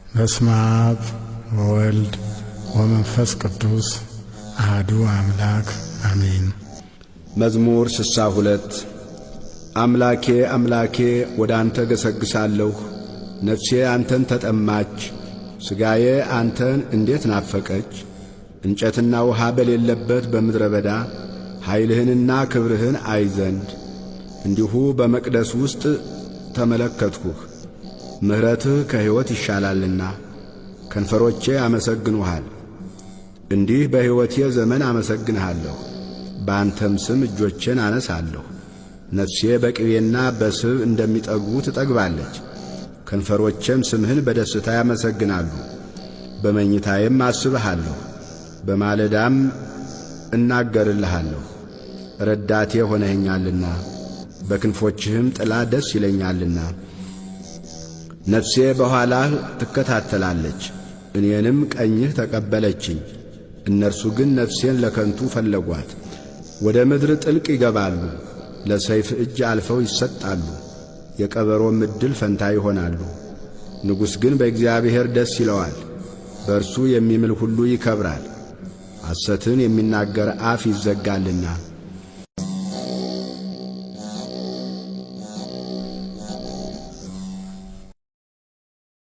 በስመ አብ ወወልድ ወመንፈስ ቅዱስ አሐዱ አምላክ አሜን። መዝሙር 62 አምላኬ አምላኬ ወደ አንተ ገሰግሳለሁ፣ ነፍሴ አንተን ተጠማች፣ ሥጋዬ አንተን እንዴት ናፈቀች። እንጨትና ውሃ በሌለበት በምድረ በዳ ኃይልህንና ክብርህን አይ ዘንድ እንዲሁ በመቅደስ ውስጥ ተመለከትሁህ። ምሕረትህ ከሕይወት ይሻላልና ከንፈሮቼ አመሰግኑሃል። እንዲህ በሕይወቴ ዘመን አመሰግንሃለሁ፣ በአንተም ስም እጆቼን አነሳለሁ። ነፍሴ በቅቤና በስብ እንደሚጠግቡ ትጠግባለች፣ ከንፈሮቼም ስምህን በደስታ ያመሰግናሉ። በመኝታዬም አስብሃለሁ፣ በማለዳም እናገርልሃለሁ። ረዳቴ ሆነኸኛልና በክንፎችህም ጥላ ደስ ይለኛልና። ነፍሴ በኋላህ ትከታተላለች፣ እኔንም ቀኝህ ተቀበለችኝ። እነርሱ ግን ነፍሴን ለከንቱ ፈለጓት፣ ወደ ምድር ጥልቅ ይገባሉ፣ ለሰይፍ እጅ አልፈው ይሰጣሉ፣ የቀበሮም ዕድል ፈንታ ይሆናሉ። ንጉሥ ግን በእግዚአብሔር ደስ ይለዋል፣ በእርሱ የሚምል ሁሉ ይከብራል። ሐሰትን የሚናገር አፍ ይዘጋልና